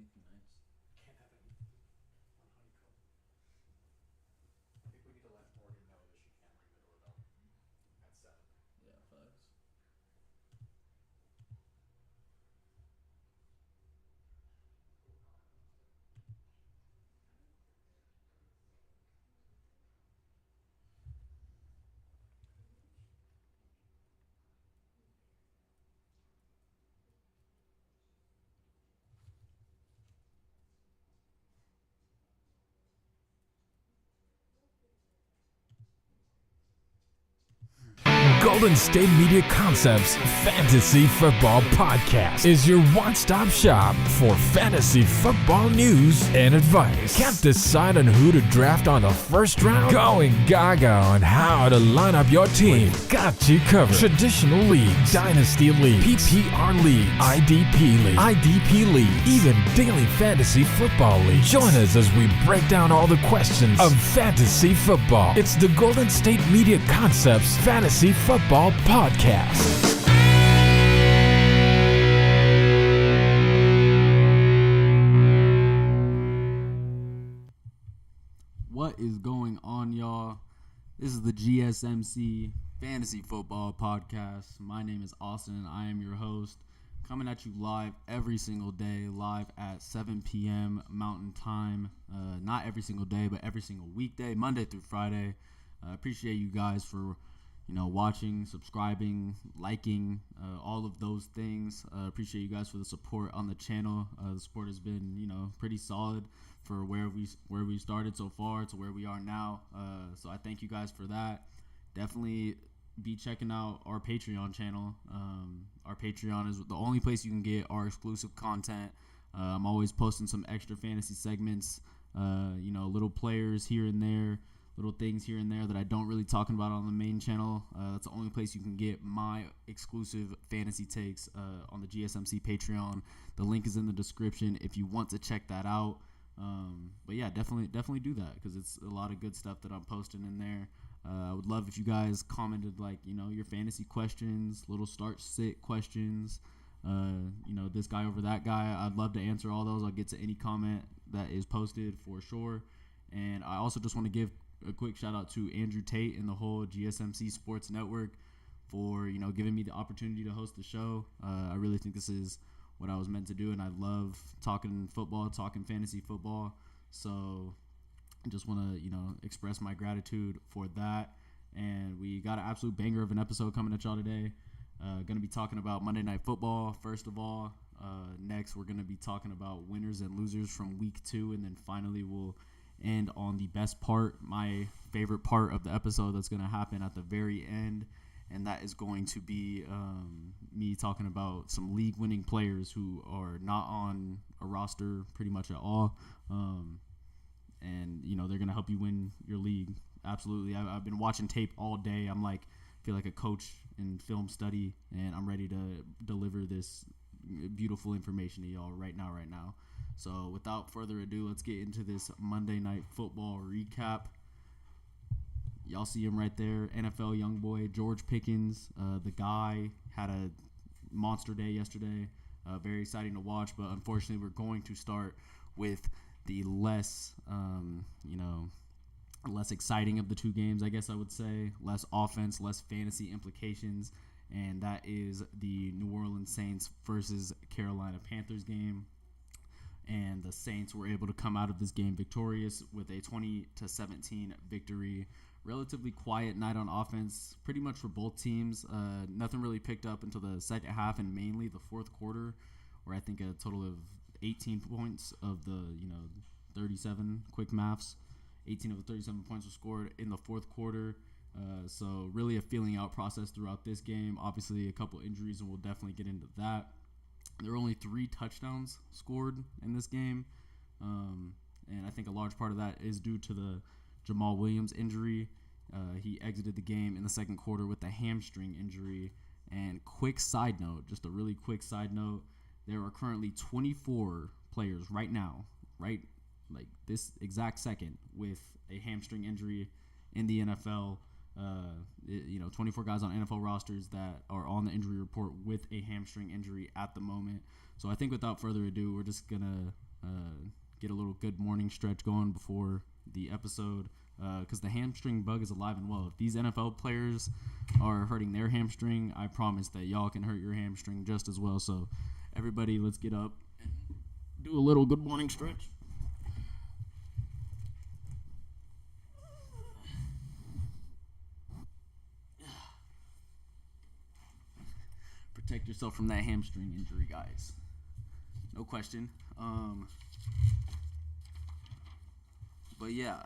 anything nice. Can't have anything on honeycomb. I think we need to let Morgan know that she can't ring the doorbell at 7. Yeah, facts. Golden State Media Concepts Fantasy Football Podcast is your one-stop shop for fantasy football news and advice. Can't decide on who to draft on the first round? Going gaga on how to line up your team. Got you covered. Traditional leagues, dynasty leagues, PPR leagues, IDP leagues, even daily fantasy football leagues. Join us as we break down all the questions of fantasy football. It's the Golden State Media Concepts Fantasy Football Podcast. What is going on, y'all? This is the GSMC Fantasy Football Podcast. My name is Austin, and I am your host, coming at you live every single day, live at 7 p.m. Mountain Time. Not every single day, but every single weekday, Monday through Friday. I appreciate you guys for watching, subscribing, liking, all of those things. Appreciate you guys for the support on the channel. The support has been, pretty solid for where we started so far to where we are now. So I thank you guys for that. Definitely be checking out our Patreon channel. Our Patreon is the only place you can get our exclusive content. I'm always posting some extra fantasy segments, little players here and there, little things here and there that I don't really talk about on the main channel. That's the only place you can get my exclusive fantasy takes on the GSMC Patreon. The link is in the description if you want to check that out. But yeah, definitely do that because it's a lot of good stuff that I'm posting in there. I would love if you guys commented your fantasy questions, little start-sit questions. This guy over that guy. I'd love to answer all those. I'll get to any comment that is posted for sure. And I also just want to give a quick shout out to Andrew Tate and the whole GSMC Sports Network for giving me the opportunity to host the show. I really think this is what I was meant to do, and I love talking football, talking fantasy football. So I just want to express my gratitude for that. And we got an absolute banger of an episode coming at y'all today. Going to be talking about Monday Night Football first of all. Next we're going to be talking about winners and losers from week 2, and then finally we'll end on the best part, my favorite part of the episode that's going to happen at the very end, and that is going to be me talking about some league-winning players who are not on a roster pretty much at all, and they're going to help you win your league. Absolutely. I've been watching tape all day. I'm feel like a coach in film study, and I'm ready to deliver this beautiful information to y'all right now. So without further ado, let's get into this Monday Night Football recap. Y'all see him right there, NFL young boy, George Pickens. The guy had a monster day yesterday. Very exciting to watch, but unfortunately we're going to start with the less exciting of the two games, I guess I would say. Less offense, less fantasy implications, and that is the New Orleans Saints versus Carolina Panthers game. And the Saints were able to come out of this game victorious with a 20-17 victory. Relatively quiet night on offense, pretty much for both teams. Nothing really picked up until the second half and mainly the fourth quarter, where I think a total of 18 points of the 37 quick maths. 18 of the 37 points were scored in the fourth quarter. So really a feeling out process throughout this game. Obviously a couple injuries, and we'll definitely get into that. There were only 3 touchdowns scored in this game, and I think a large part of that is due to the Jamal Williams injury. He exited the game in the second quarter with a hamstring injury. And quick side note, just a really quick side note, there are currently 24 players right now, this exact second, with a hamstring injury in the NFL. 24 guys on NFL rosters that are on the injury report with a hamstring injury at the moment. So I think without further ado, we're just going to get a little good morning stretch going before the episode, because the hamstring bug is alive and well. If these NFL players are hurting their hamstring, I promise that y'all can hurt your hamstring just as well. So everybody, let's get up and do a little good morning stretch. Protect yourself from that hamstring injury, guys. No question. But yeah,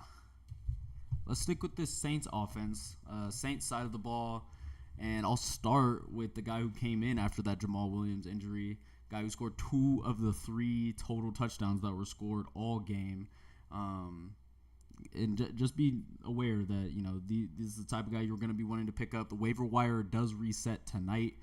let's stick with this Saints offense, Saints side of the ball, and I'll start with the guy who came in after that Jamal Williams injury, guy who scored 2 of the 3 total touchdowns that were scored all game. And just be aware that, you know, this is the type of guy you're going to be wanting to pick up. The waiver wire does reset tonight.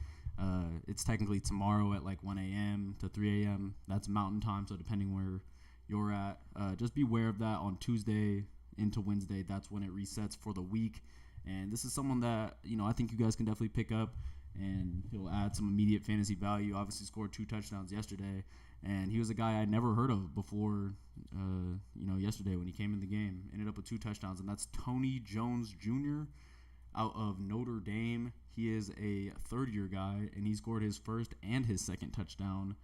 It's technically tomorrow at like 1 a.m. to 3 a.m. That's Mountain Time, so depending where you're at, just be aware of that. On Tuesday into Wednesday, that's when it resets for the week. And this is someone that, you know, I think you guys can definitely pick up, and he'll add some immediate fantasy value. Obviously scored 2 touchdowns yesterday, and he was a guy I never heard of before, yesterday when he came in the game. Ended up with 2 touchdowns, and that's Tony Jones Jr. out of Notre Dame. He is a third-year guy, and he scored his first and his second touchdown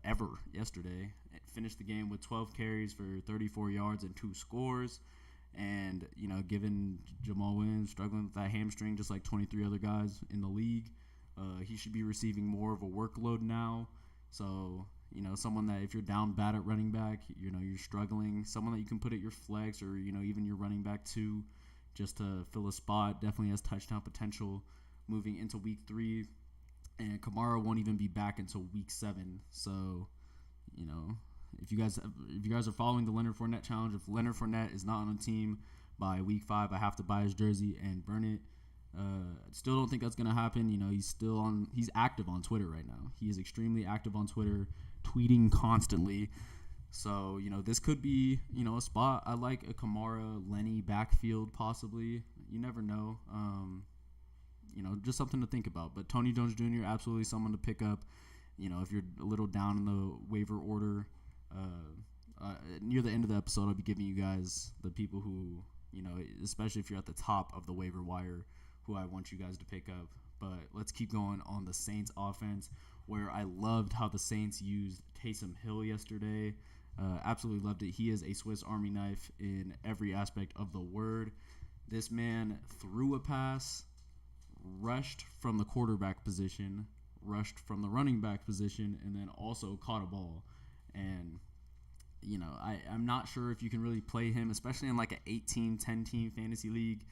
ever yesterday. Finished the game with 12 carries for 34 yards and 2 scores. And, you know, given Jamal Williams struggling with that hamstring just like 23 other guys in the league, he should be receiving more of a workload now. So, you know, someone that if you're down bad at running back, you know, you're struggling, someone that you can put at your flex or, you know, even your running back 2 just to fill a spot, definitely has touchdown potential moving into week 3. And Kamara won't even be back until week 7. So, you know, if you guys are following the Leonard Fournette challenge, if Leonard Fournette is not on a team by week 5, I have to buy his jersey and burn it. Still don't think that's going to happen. You know, he's active on Twitter right now. He is extremely active on Twitter, tweeting constantly. So, you know, this could be, you know, a spot. I like a Kamara, Lenny backfield possibly. You never know. You know, just something to think about. But Tony Jones Jr., absolutely someone to pick up. You know, if you're a little down in the waiver order, near the end of the episode, I'll be giving you guys the people who, you know, especially if you're at the top of the waiver wire, who I want you guys to pick up. But let's keep going on the Saints offense, where I loved how the Saints used Taysom Hill yesterday. Absolutely loved it. He is a Swiss Army knife in every aspect of the word. This man threw a pass, rushed from the quarterback position, rushed from the running back position, and then also caught a ball. And, you know, I'm not sure if you can really play him, especially in like an 8-team, 10-team fantasy league.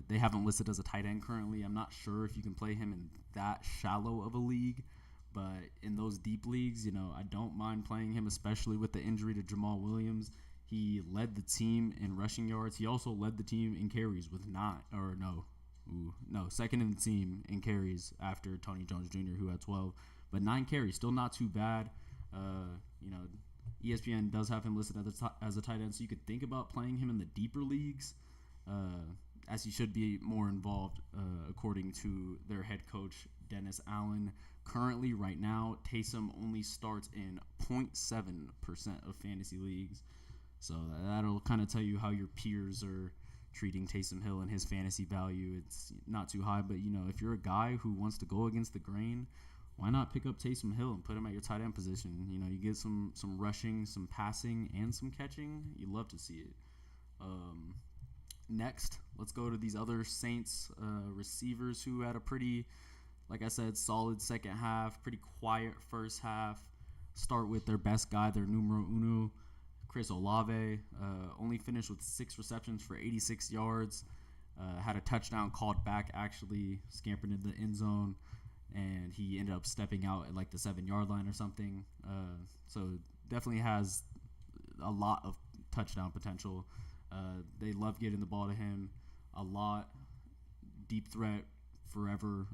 They haven't listed as a tight end currently. I'm not sure if you can play him in that shallow of a league. But in those deep leagues, you know, I don't mind playing him, especially with the injury to Jamal Williams. He led the team in rushing yards. He also led the team in carries with second in the team in carries after Tony Jones Jr., who had 12. But 9 carries, still not too bad. You know, ESPN does have him listed as a tight end, so you could think about playing him in the deeper leagues, as he should be more involved, according to their head coach, Dennis Allen. Currently, right now, Taysom only starts in 0.7% of fantasy leagues. So that'll kind of tell you how your peers are treating Taysom Hill and his fantasy value. It's not too high, but, you know, if you're a guy who wants to go against the grain, why not pick up Taysom Hill and put him at your tight end position? You know, you get some rushing, some passing, and some catching. You love to see it. Next, let's go to these other Saints receivers who had a pretty, like I said, solid second half, pretty quiet first half. Start with their best guy, their numero uno, Chris Olave. Only finished with 6 receptions for 86 yards. Had a touchdown called back, actually, scampered into the end zone, and he ended up stepping out at like the 7-yard line or something. So definitely has a lot of touchdown potential. They love getting the ball to him a lot. Deep threat forever.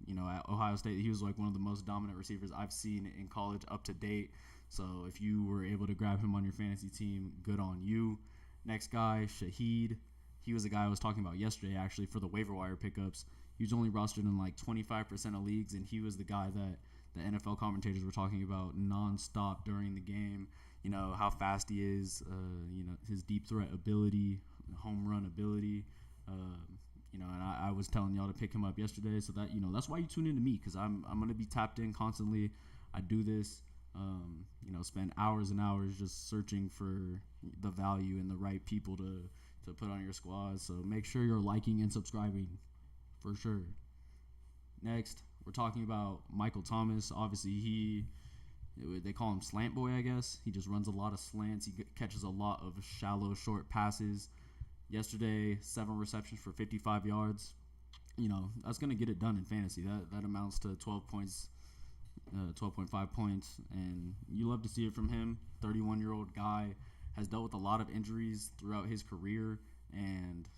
You know, at Ohio State, he was like one of the most dominant receivers I've seen in college up to date. So if you were able to grab him on your fantasy team, good on you. Next guy, Shaheed. He was a guy I was talking about yesterday, actually, for the waiver wire pickups. He was only rostered in like 25% of leagues, and he was the guy that the NFL commentators were talking about nonstop during the game. You know, how fast he is, you know, his deep threat ability, home run ability. You know, and I was telling y'all to pick him up yesterday, so that, you know, that's why you tune into me, because I'm going to be tapped in constantly. I do this, you know, spend hours and hours just searching for the value and the right people to put on your squad. So make sure you're liking and subscribing for sure. Next, we're talking about Michael Thomas. Obviously, they call him Slant Boy, I guess. He just runs a lot of slants. He catches a lot of shallow, short passes. Yesterday, 7 receptions for 55 yards. You know, that's going to get it done in fantasy. That amounts to 12 points, 12.5 points, and you love to see it from him. 31-year-old guy, has dealt with a lot of injuries throughout his career, and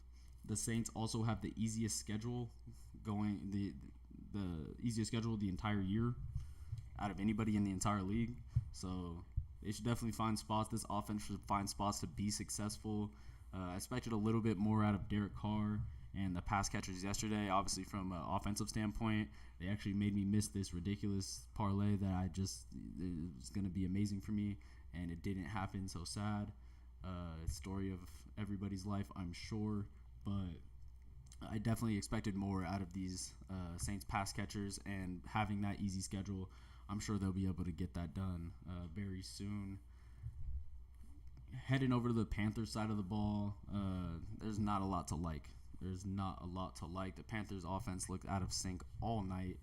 the Saints also have the easiest schedule the easiest schedule the entire year out of anybody in the entire league. So they should definitely find spots. This offense should find spots to be successful. I expected a little bit more out of Derek Carr and the pass catchers yesterday. Obviously, from an offensive standpoint, they actually made me miss this ridiculous parlay that it was going to be amazing for me, and it didn't happen. So sad. Story of everybody's life, I'm sure, but I definitely expected more out of these Saints pass catchers, and having that easy schedule, I'm sure they'll be able to get that done very soon. Heading over to the Panthers side of the ball, there's not a lot to like. The Panthers offense looked out of sync all night.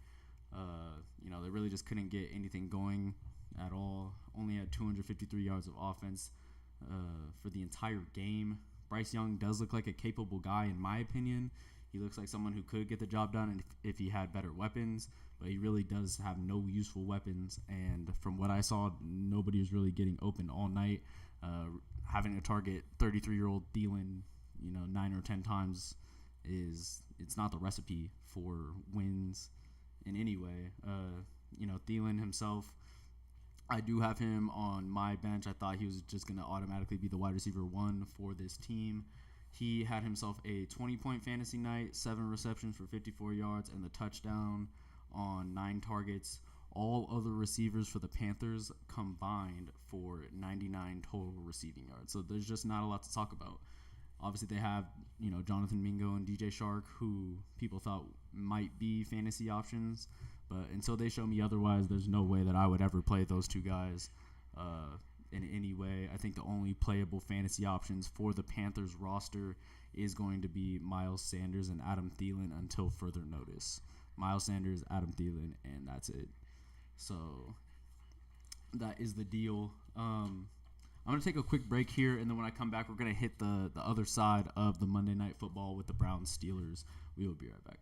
You know, they really just couldn't get anything going at all. Only had 253 yards of offense for the entire game. Bryce Young does look like a capable guy, in my opinion. He looks like someone who could get the job done if he had better weapons, but he really does have no useful weapons. And from what I saw, nobody was really getting open all night. Having to target 33-year-old Thielen, you know, 9 or 10 times it's not the recipe for wins in any way. You know, Thielen himself, I do have him on my bench. I thought he was just going to automatically be the wide receiver 1 for this team. He had himself a 20-point fantasy night, 7 receptions for 54 yards, and the touchdown on 9 targets. All other receivers for the Panthers combined for 99 total receiving yards. So there's just not a lot to talk about. Obviously, they have, you know, Jonathan Mingo and DJ Shark, who people thought might be fantasy options. But until they show me otherwise, there's no way that I would ever play those two guys in any way. I think the only playable fantasy options for the Panthers roster is going to be Miles Sanders and Adam Thielen until further notice. Miles Sanders, Adam Thielen, and that's it. So that is the deal. I'm going to take a quick break here, and then when I come back, we're going to hit the other side of the Monday Night Football with the Browns Steelers. We will be right back.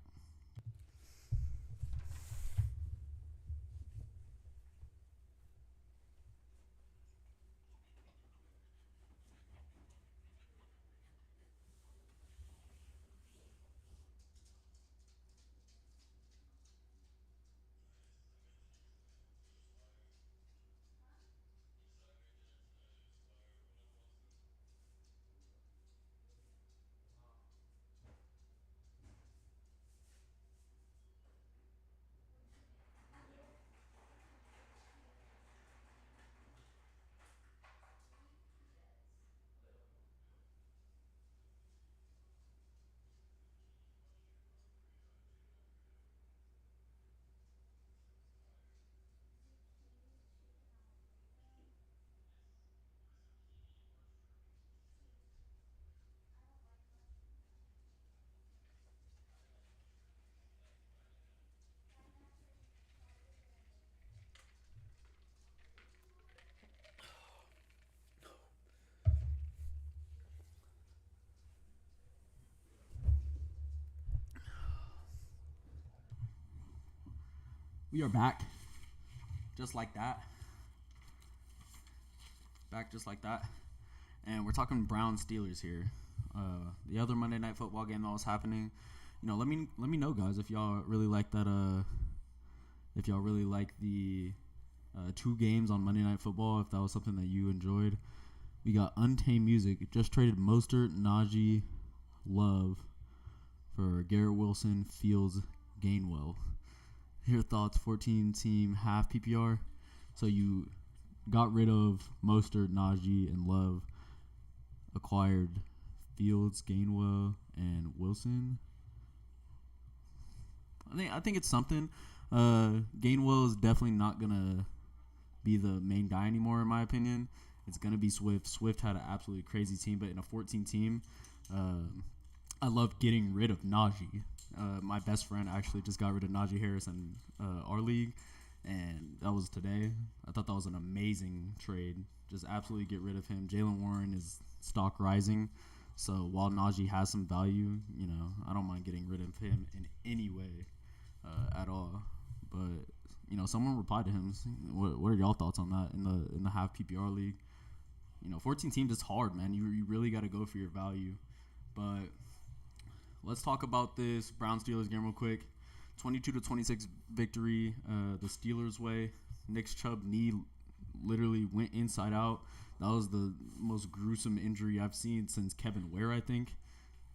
We are back, just like that. And we're talking Browns Steelers here. The other Monday Night Football game that was happening. You know, let me know, guys, if y'all really like that. If y'all really like the 2 games on Monday Night Football, if that was something that you enjoyed. We got Untamed Music. It just traded Mostert, Najee, Love for Garrett Wilson, Fields, Gainwell. your thoughts, 14-team half PPR. So you got rid of Mostert, Najee, and Love, acquired Fields, Gainwell, and Wilson. I think it's something. Gainwell is definitely not gonna be the main guy anymore, in my opinion. It's gonna be Swift. Swift had an absolutely crazy team, but in a 14 team, I love getting rid of Najee. My best friend actually just got rid of Najee Harris in our league, and that was today. I thought that was an amazing trade. Just absolutely get rid of him. Jalen Warren is stock rising, so while Najee has some value, I don't mind getting rid of him in any way at all. But someone replied to him. What are y'all thoughts on that in the half PPR league? 14 teams is hard, man. You really got to go for your value. But let's talk about this Browns-Steelers game real quick. 22-26 victory the Steelers' way. Nick Chubb knee literally went inside out. That was the most gruesome injury I've seen since Kevin Ware, I think.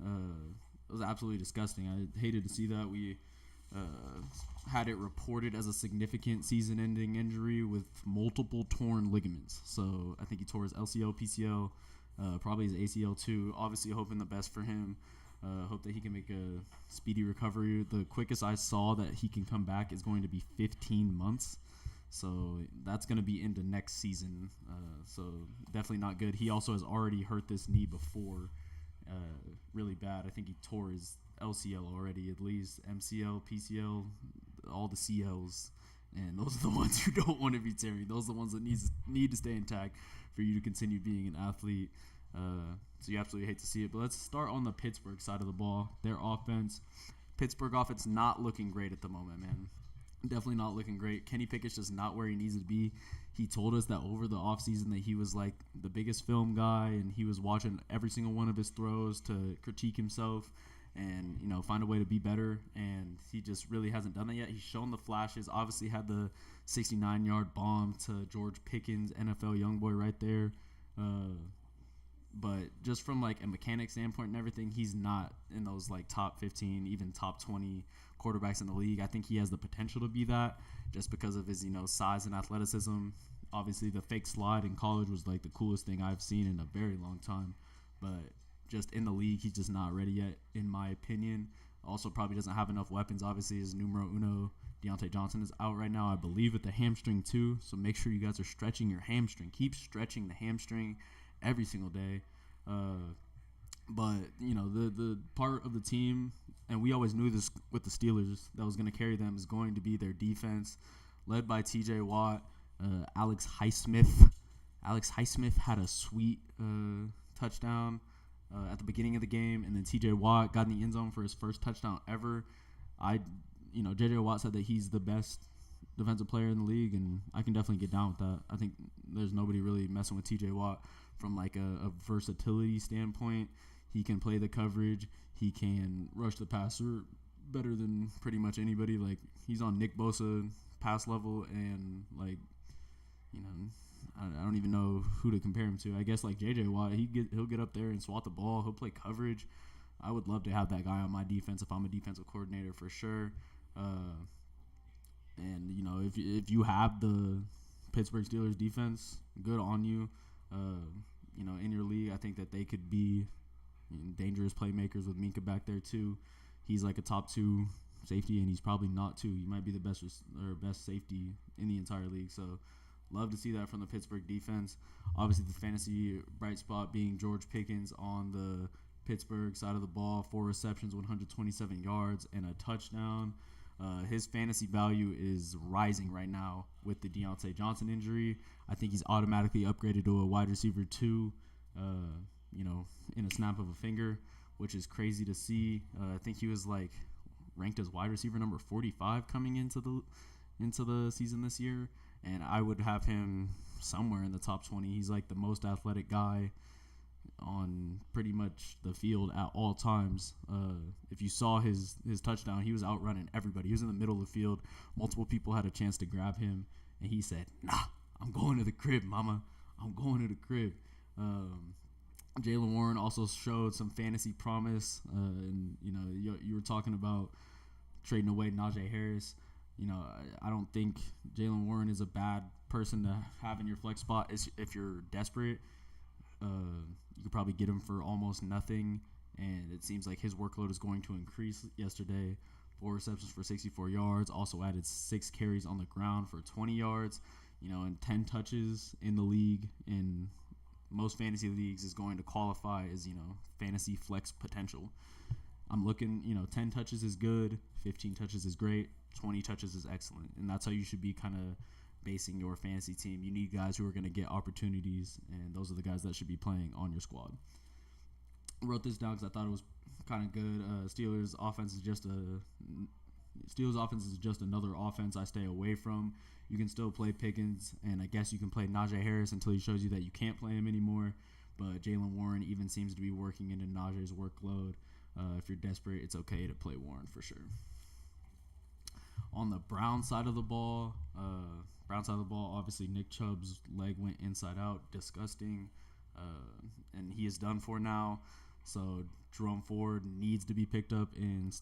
It was absolutely disgusting. I hated to see that. We had it reported as a significant season-ending injury with multiple torn ligaments. So I think he tore his LCL, PCL, probably his ACL too. Obviously hoping the best for him. Hope that he can make a speedy recovery. The quickest I saw that he can come back is going to be 15 months. So that's going to be into next season. So definitely not good. He also has already hurt this knee before really bad. I think he tore his LCL already, at least MCL, PCL, all the CLs. And those are the ones you don't want to be tearing. Those are the ones that need to stay intact for you to continue being an athlete. So you absolutely hate to see it. But let's start on the Pittsburgh side of the ball. Their offense. Pittsburgh offense not looking great at the moment, man. Definitely not looking great. Kenny Pickett's just not where he needs to be. He told us that over the offseason that he was like the biggest film guy and he was watching every single one of his throws to critique himself and, find a way to be better. And he just really hasn't done that yet. He's shown the flashes. Obviously had the 69-yard bomb to George Pickens, NFL youngboy right there. But just from like a mechanic standpoint and everything, he's not in those like top 15, even top 20 quarterbacks in the league. I think he has the potential to be that just because of his, size and athleticism. Obviously, the fake slide in college was like the coolest thing I've seen in a very long time. But just in the league, he's just not ready yet, in my opinion. Also, probably doesn't have enough weapons. Obviously, his numero uno, Deontay Johnson, is out right now, I believe, with the hamstring too. So make sure you guys are stretching your hamstring. Keep stretching the hamstring every single day. But, the part of the team, and we always knew this with the Steelers, that was going to carry them is going to be their defense, led by T.J. Watt, Alex Highsmith. Alex Highsmith had a sweet touchdown at the beginning of the game, and then T.J. Watt got in the end zone for his first touchdown ever. J.J. Watt said that he's the best defensive player in the league, and I can definitely get down with that. I think there's nobody really messing with T.J. Watt from like a versatility standpoint. He can play the coverage. He can rush the passer better than pretty much anybody. Like, he's on Nick Bosa pass level, and like, I don't even know who to compare him to. I guess like J.J. Watt, he'll get up there and swat the ball. He'll play coverage. I would love to have that guy on my defense if I'm a defensive coordinator for sure. And if you have the Pittsburgh Steelers defense, good on you. In your league, I think that they could be dangerous playmakers with Minka back there too. He's like a top 2 safety, and he's probably not 2. He might be the best safety in the entire league. So love to see that from the Pittsburgh defense. Obviously, the fantasy bright spot being George Pickens on the Pittsburgh side of the ball, 4 receptions, 127 yards, and a touchdown. His fantasy value is rising right now with the Deontay Johnson injury. I think he's automatically upgraded to a wide receiver 2, in a snap of a finger, which is crazy to see. I think he was like ranked as wide receiver number 45 coming into the season this year, and I would have him somewhere in the top 20. He's like the most athletic guy on pretty much the field at all times. If you saw his touchdown, he was outrunning everybody. He was in the middle of the field. Multiple people had a chance to grab him, and he said, "Nah, I'm going to the crib, mama. I'm going to the crib." Jalen Warren also showed some fantasy promise. And you were talking about trading away Najee Harris. I don't think Jalen Warren is a bad person to have in your flex spot. If you're desperate, you could probably get him for almost nothing, and it seems like his workload is going to increase yesterday. 4 receptions for 64 yards, also added 6 carries on the ground for 20 yards, and 10 touches in the league. In most fantasy leagues is going to qualify as, fantasy flex potential. I'm looking, 10 touches is good, 15 touches is great, 20 touches is excellent, and that's how you should be kind of basing your fantasy team. You need guys who are going to get opportunities, and those are the guys that should be playing on your squad. I wrote this down because I thought it was kind of good. Steelers offense is just another offense I stay away from. You can still play Pickens, and I guess you can play Najee Harris until he shows you that you can't play him anymore. But Jalen Warren even seems to be working into Najee's workload. If you're desperate, it's okay to play Warren for sure. On the Brown side of the ball, obviously Nick Chubb's leg went inside out, disgusting, and he is done for now. So Jerome Ford needs to be picked up in,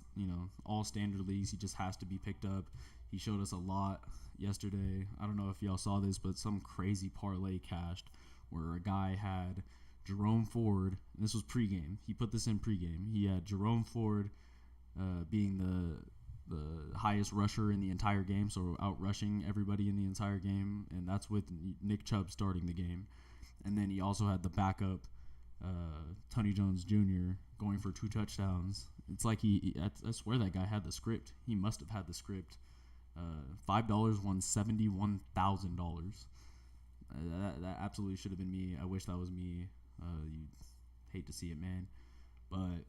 all standard leagues. He just has to be picked up. He showed us a lot yesterday. I don't know if y'all saw this, but some crazy parlay cashed where a guy had Jerome Ford. And this was pregame. He put this in pregame. He had Jerome Ford being the highest rusher in the entire game, so out rushing everybody in the entire game, and that's with Nick Chubb starting the game. And then he also had the backup, Tony Jones Jr., going for 2 touchdowns. It's like I swear that guy had the script. He must have had the script. $5 won $71,000. That absolutely should have been me. I wish that was me. You hate to see it, man. But,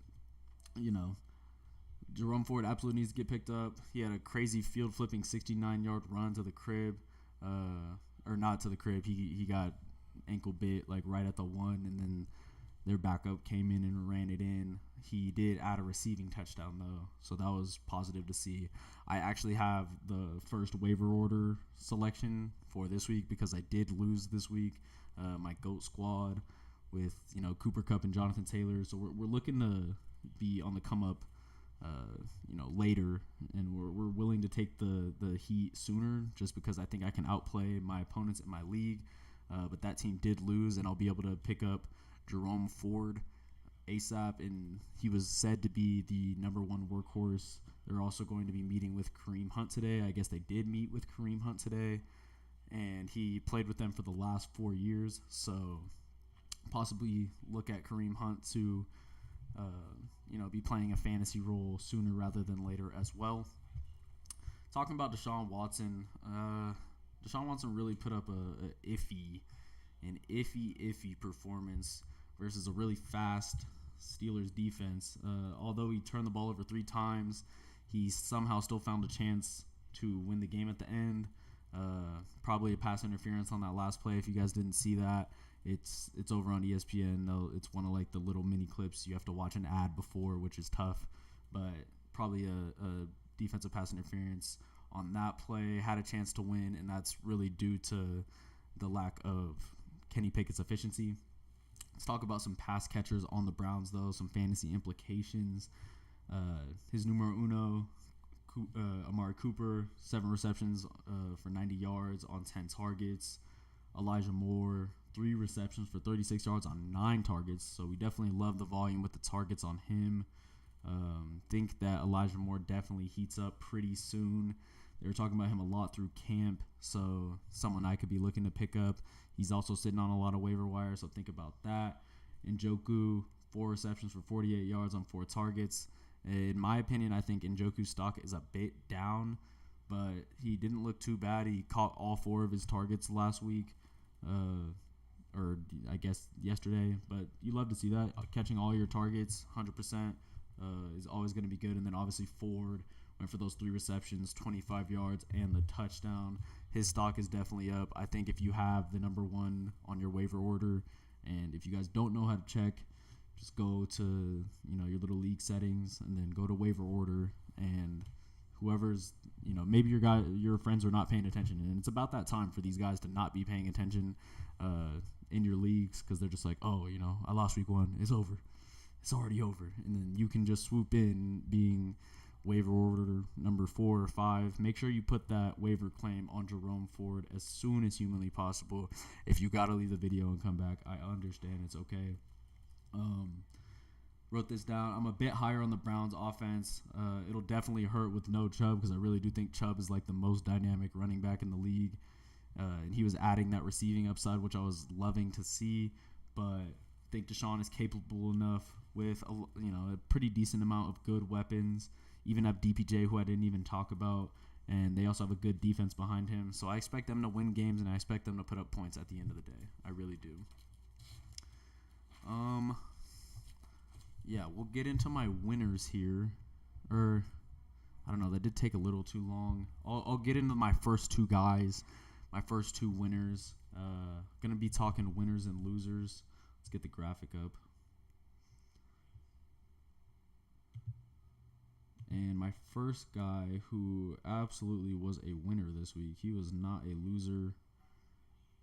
Jerome Ford absolutely needs to get picked up. He had a crazy field-flipping 69-yard run to the crib. Or not to the crib. He got ankle bit, right at the 1, and then their backup came in and ran it in. He did add a receiving touchdown, though, so that was positive to see. I actually have the first waiver order selection for this week because I did lose this week, my GOAT squad with, Cooper Kupp and Jonathan Taylor. So we're looking to be on the come-up, later, and we're willing to take the heat sooner just because I think I can outplay my opponents in my league. But that team did lose, and I'll be able to pick up Jerome Ford ASAP, and he was said to be the number 1 workhorse. They're also going to be meeting with Kareem Hunt today. I guess they did meet with Kareem Hunt today, and he played with them for the last 4 years, so possibly look at Kareem Hunt to be playing a fantasy role sooner rather than later as well. Talking about Deshaun Watson, Deshaun Watson really put up an iffy performance versus a really fast Steelers defense. Although he turned the ball over 3 times, he somehow still found a chance to win the game at the end. Probably a pass interference on that last play. If you guys didn't see that, it's over on ESPN. It's one of the little mini clips you have to watch an ad before, which is tough. But probably a defensive pass interference on that play. Had a chance to win, and that's really due to the lack of Kenny Pickett's efficiency. Let's talk about some pass catchers on the Browns, though, some fantasy implications. His numero uno, Amari Cooper, 7 receptions for 90 yards on 10 targets. Elijah Moore, 3 receptions for 36 yards on 9 targets. So we definitely love the volume with the targets on him. Think that Elijah Moore definitely heats up pretty soon. They were talking about him a lot through camp, so someone I could be looking to pick up. He's also sitting on a lot of waiver wire, so think about that. Njoku, 4 receptions for 48 yards on 4 targets. In my opinion, I think Njoku's stock is a bit down, but he didn't look too bad. He caught all 4 of his targets last week, or I guess yesterday. But you love to see that. Catching all your targets, 100%, is always going to be good. And then obviously Ford went for those 3 receptions, 25 yards, and the touchdown. His stock is definitely up. I think if you have the number 1 on your waiver order, and if you guys don't know how to check, just go to your little league settings and then go to waiver order, and whoever's maybe your friends are not paying attention, and it's about that time for these guys to not be paying attention in your leagues because they're just like, oh, I lost week 1, it's over, it's already over, and then you can just swoop in being waiver order number 4 or 5, make sure you put that waiver claim on Jerome Ford as soon as humanly possible. If you got to leave the video and come back, I understand. It's okay. Wrote this down. I'm a bit higher on the Browns offense. It'll definitely hurt with no Chubb because I really do think Chubb is like the most dynamic running back in the league. And he was adding that receiving upside, which I was loving to see. But I think Deshaun is capable enough with a pretty decent amount of good weapons. Even have DPJ, who I didn't even talk about. And they also have a good defense behind him. So I expect them to win games, and I expect them to put up points at the end of the day. I really do. Yeah, we'll get into my winners here. I don't know, that did take a little too long. I'll get into my first two guys, my first two winners. Going to be talking winners and losers. Let's get the graphic up. And my first guy who absolutely was a winner this week, he was not a loser.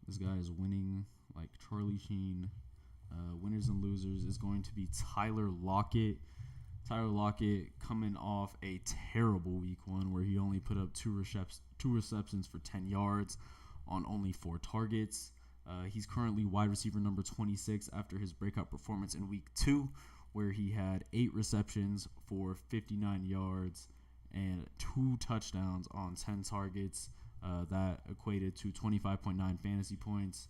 This guy is winning like Charlie Sheen. Winners and losers is going to be Tyler Lockett. Tyler Lockett coming off a terrible week 1 where he only put up two receptions for 10 yards on only 4 targets. He's currently wide receiver number 26 after his breakout performance in week 2 where he had 8 receptions for 59 yards and 2 touchdowns on 10 targets. That equated to 25.9 fantasy points.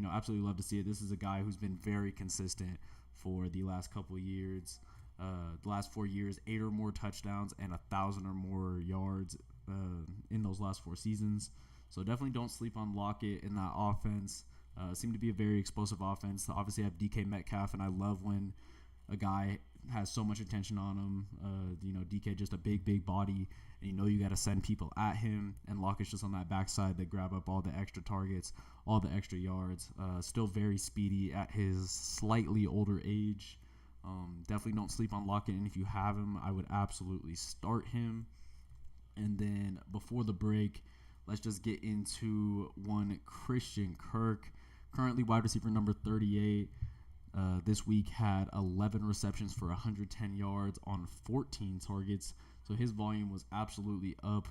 Absolutely love to see it. This is a guy who's been very consistent for the last couple of years. The last 4 years, 8 or more touchdowns and 1,000 or more yards in those last 4 seasons. So definitely don't sleep on Lockett in that offense. Seemed to be a very explosive offense. Obviously, I have DK Metcalf, and I love when a guy has so much attention on him. DK just a big body, and you got to send people at him. And Lockett's just on that backside. They grab up all the extra targets, all the extra yards. Still very speedy at his slightly older age. Definitely don't sleep on Lockett, and if you have him, I would absolutely start him. And then before the break, let's just get into one Christian Kirk. Currently wide receiver number 38. This week had 11 receptions for 110 yards on 14 targets. So his volume was absolutely up.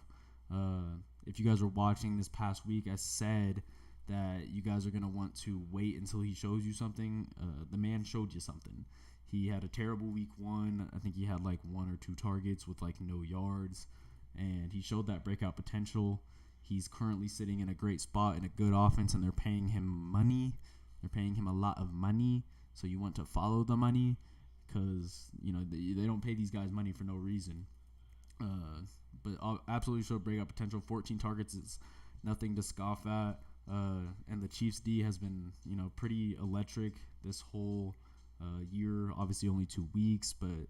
If you guys were watching this past week, I said that you guys are going to want to wait until he shows you something. The man showed you something. He had a terrible week 1. I think he had like 1 or 2 targets with like no yards. And he showed that breakout potential. He's currently sitting in a great spot in a good offense, and they're paying him money. They're paying him a lot of money. So you want to follow the money because, they don't pay these guys money for no reason. But absolutely showed breakout potential. 14 targets is nothing to scoff at. And the Chiefs D has been, pretty electric this whole year. Obviously only 2 weeks, but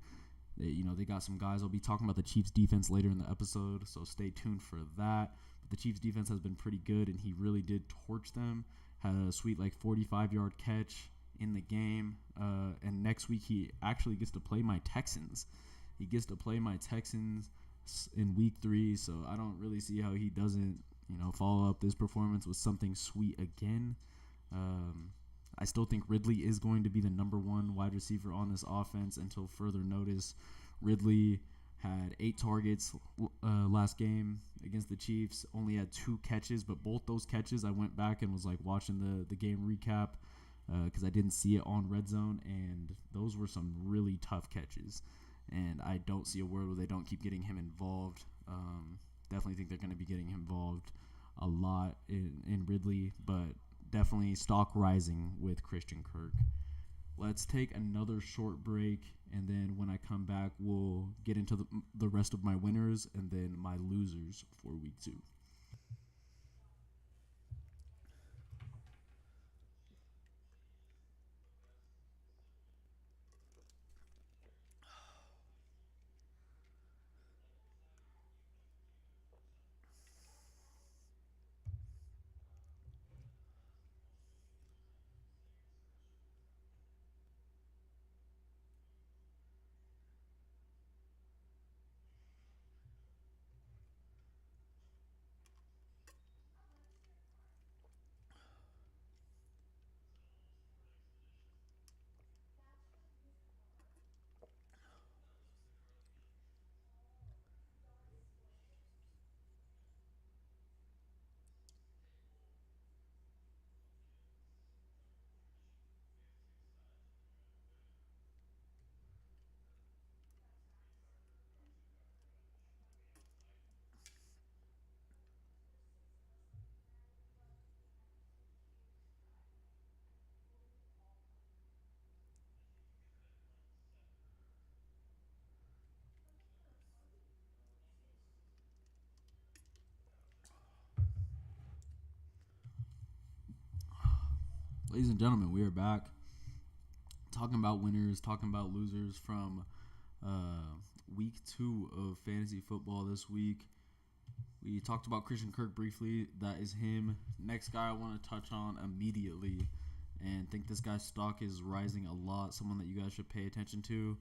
they got some guys. I'll be talking about the Chiefs defense later in the episode, so stay tuned for that. But the Chiefs defense has been pretty good, and he really did torch them. Had a sweet 45-yard catch in the game. And next week he actually gets to play my Texans. He gets to play my Texans in week 3, so I don't really see how he doesn't, follow up this performance with something sweet again. I still think Ridley is going to be the number 1 wide receiver on this offense until further notice. Ridley had 8 targets last game against the Chiefs, only had 2 catches, but both those catches I went back and was watching the game recap because I didn't see it on Red Zone, and those were some really tough catches. And I don't see a world where they don't keep getting him involved. Definitely think they're going to be getting him involved a lot in Ridley, but definitely stock rising with Christian Kirk. Let's take another short break, and then when I come back, we'll get into the rest of my winners and then my losers for week 2. Ladies and gentlemen, we are back talking about winners, talking about losers from week 2 of fantasy football this week. We talked about Christian Kirk briefly. That is him. Next guy I want to touch on immediately, and think this guy's stock is rising a lot. Someone that you guys should pay attention to.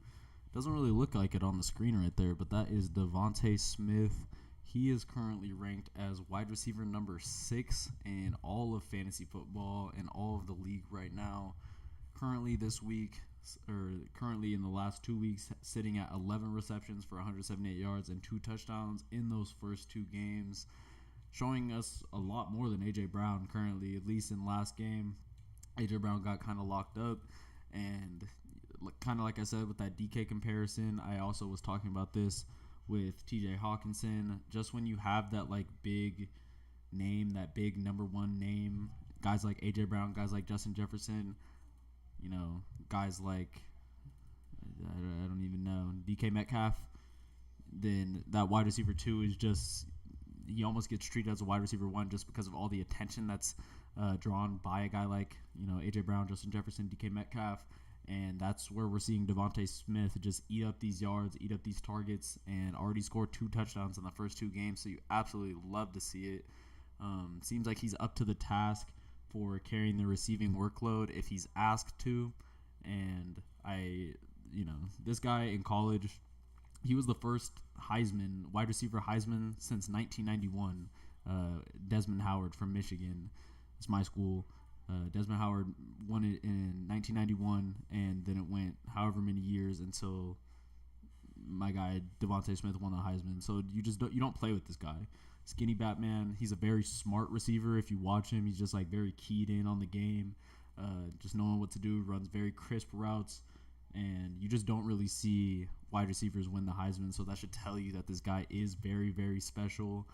Doesn't really look like it on the screen right there, but that is Devontae Smith. He is currently ranked as wide receiver number 6 in all of fantasy football and all of the league right now. Currently in the last 2 weeks, sitting at 11 receptions for 178 yards and 2 touchdowns in those first 2 games, showing us a lot more than A.J. Brown currently, at least in last game. A.J. Brown got kind of locked up, and kind of like I said with that DK comparison, I also was talking about this with TJ Hawkinson. Just when you have that big name, that big number 1 name, guys like AJ Brown, guys like Justin Jefferson, guys like I don't even know, DK Metcalf, then that wide receiver 2 is just, he almost gets treated as a wide receiver 1 just because of all the attention that's drawn by a guy like AJ Brown, Justin Jefferson, DK Metcalf. And that's where we're seeing Devontae Smith just eat up these yards, eat up these targets, and already scored 2 touchdowns in the first 2 games. So you absolutely love to see it. Seems like he's up to the task for carrying the receiving workload if he's asked to. And this guy in college, he was the first wide receiver Heisman since 1991. Desmond Howard from Michigan. It's my school. Desmond Howard won it in 1991, and then it went however many years until my guy Devontae Smith won the Heisman. So you don't play with this guy. Skinny Batman. He's a very smart receiver. If you watch him, he's just very keyed in on the game, just knowing what to do. Runs very crisp routes, and you just don't really see wide receivers win the Heisman. So that should tell you that this guy is very, very special.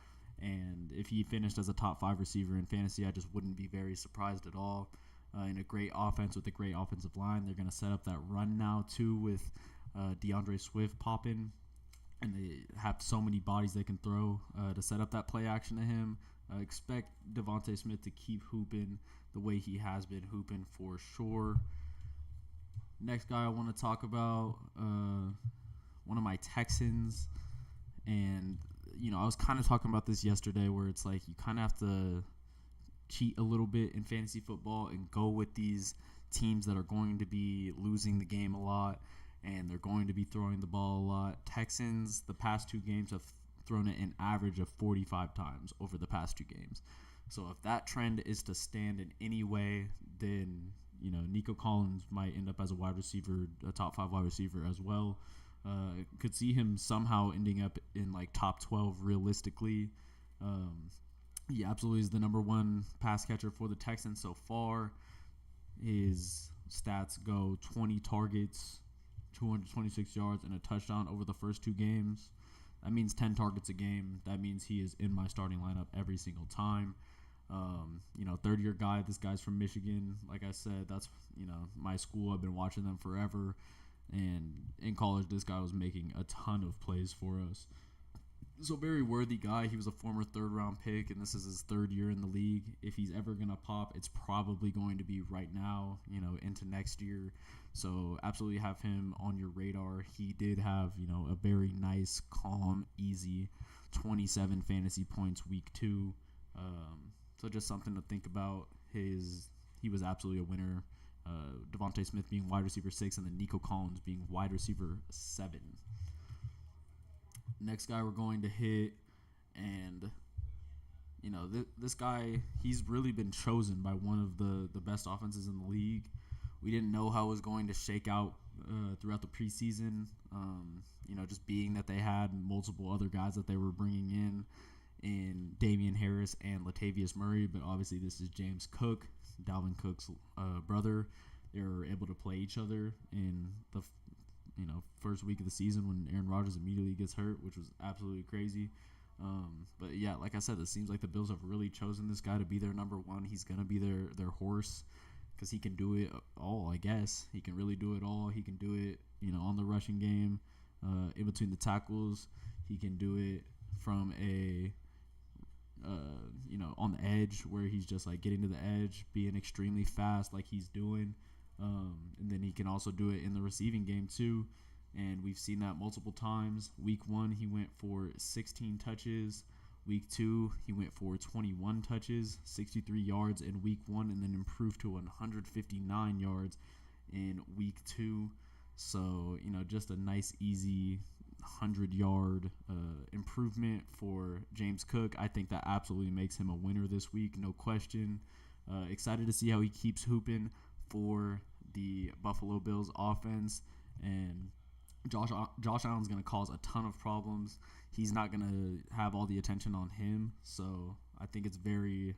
And if he finished as a top 5 receiver in fantasy, I just wouldn't be very surprised at all. In a great offense with a great offensive line, they're going to set up that run now too with DeAndre Swift popping, and they have so many bodies they can throw to set up that play action to him. Expect Devontae Smith to keep hooping the way he has been hooping for sure. Next guy I want to talk about, one of my Texans, and I was kind of talking about this yesterday where it's you kind of have to cheat a little bit in fantasy football and go with these teams that are going to be losing the game a lot and they're going to be throwing the ball a lot. Texans, the past 2 games, have thrown it an average of 45 times over the past 2 games. So if that trend is to stand in any way, then, Nico Collins might end up as a wide receiver, a top 5 wide receiver as well. Could see him somehow ending up in top 12 realistically. He absolutely is the number 1 pass catcher for the Texans so far. His stats go 20 targets, 226 yards, and a touchdown over the first 2 games. That means 10 targets a game. That means he is in my starting lineup every single time. Third-year guy. This guy's from Michigan. Like I said, that's, my school. I've been watching them forever. And in college, this guy was making a ton of plays for us. So very worthy guy. He was a former 3rd-round pick, and this is his 3rd year in the league. If he's ever going to pop, it's probably going to be right now, into next year. So absolutely have him on your radar. He did have, a very nice, calm, easy 27 fantasy points week 2. So just something to think about. He was absolutely a winner. Devontae Smith being wide receiver 6 and then Nico Collins being wide receiver 7. Next guy we're going to hit, and this guy, he's really been chosen by one of the best offenses in the league. We didn't know how it was going to shake out throughout the preseason, just being that they had multiple other guys that they were bringing in Damian Harris and Latavius Murray, but obviously this is James Cook, Dalvin Cook's brother. They were able to play each other in the first week of the season when Aaron Rodgers immediately gets hurt, which was absolutely crazy. But yeah, like I said, it seems like the Bills have really chosen this guy to be their number 1. He's gonna be their horse because he can do it all. I guess he can really do it all. He can do it, on the rushing game, in between the tackles. He can do it from a on the edge where he's just like getting to the edge, being extremely fast like he's doing. And then he can also do it in the receiving game too. And we've seen that multiple times. Week 1, he went for 16 touches. Week 2, he went for 21 touches, 63 yards in Week 1, and then improved to 159 yards in Week 2. So, just a nice, easy 100-yard improvement for James Cook. I think that absolutely makes him a winner this week, no question. Excited to see how he keeps hooping for the Buffalo Bills offense. And Josh Allen's going to cause a ton of problems. He's not going to have all the attention on him. So I think it's very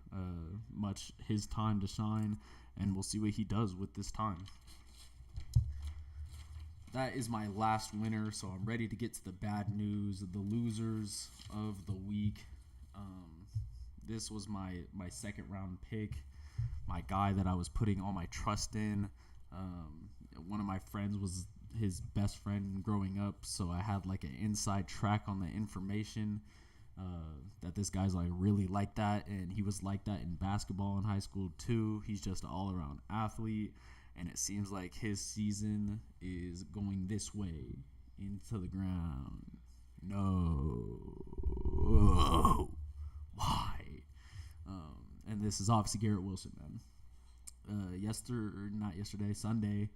much his time to shine, and we'll see what he does with this time. That is my last winner, so I'm ready to get to the bad news, the losers of the week. This was my second round pick, my guy that I was putting all my trust in. One of my friends was his best friend growing up, so I had like an inside track on the information that this guy's like really like that, and he was like that in basketball in high school too. He's just an all-around athlete, and it seems like his season is going this way into the ground. No. Why? And this is obviously Garrett Wilson, man. Sunday,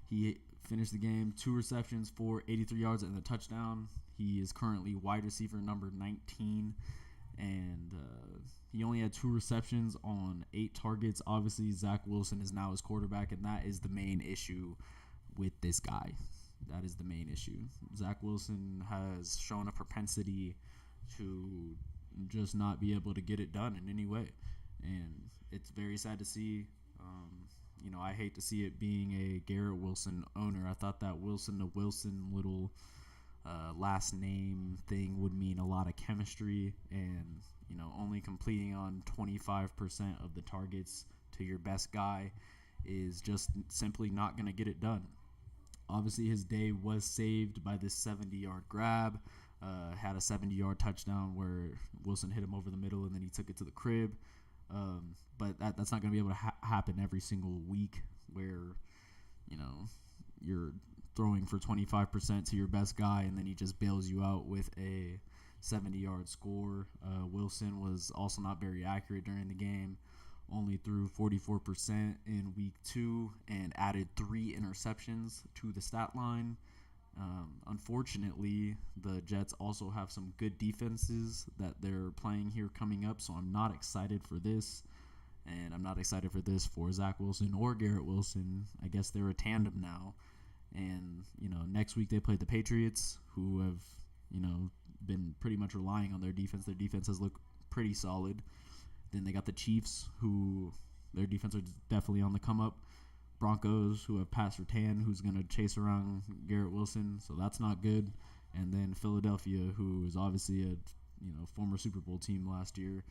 he finished the game, 2 receptions for 83 yards and a touchdown. He is currently wide receiver number 19, and he only had 2 receptions on 8 targets. Obviously, Zach Wilson is now his quarterback, and that is the main issue with this guy. That is the main issue. Zach Wilson has shown a propensity to just not be able to get it done in any way, and it's very sad to see. I hate to see it being a Garrett Wilson owner. I thought that Wilson to Wilson little last name thing would mean a lot of chemistry, and only completing on 25% of the targets to your best guy is just simply not going to get it done. Obviously, his day was saved by this 70-yard grab. Had a 70-yard touchdown where Wilson hit him over the middle, and then he took it to the crib. But that's not going to be able to happen every single week where, you're throwing for 25% to your best guy, and then he just bails you out with a 70-yard score. Wilson was also not very accurate during the game, only threw 44% in Week 2 and added 3 interceptions to the stat line. Unfortunately, the Jets also have some good defenses that they're playing here coming up, so I'm not excited for this. And I'm not excited for this for Zach Wilson or Garrett Wilson. I guess they're a tandem now. And, next week they play the Patriots, who have, been pretty much relying on their defense. Their defense has looked pretty solid. Then they got the Chiefs, who their defense are definitely on the come up. Broncos, who have Pat Surtain, who's going to chase around Garrett Wilson, so that's not good. And then Philadelphia, who is obviously a former Super Bowl team last year.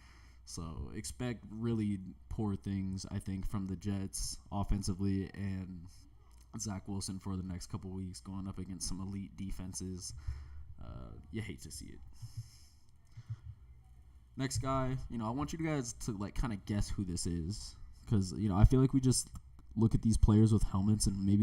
So expect really poor things, I think, from the Jets offensively, and Zach Wilson for the next couple weeks going up against some elite defenses. You hate to see it. Next guy, I want you guys to kind of guess who this is, because I feel like we just look at these players with helmets and maybe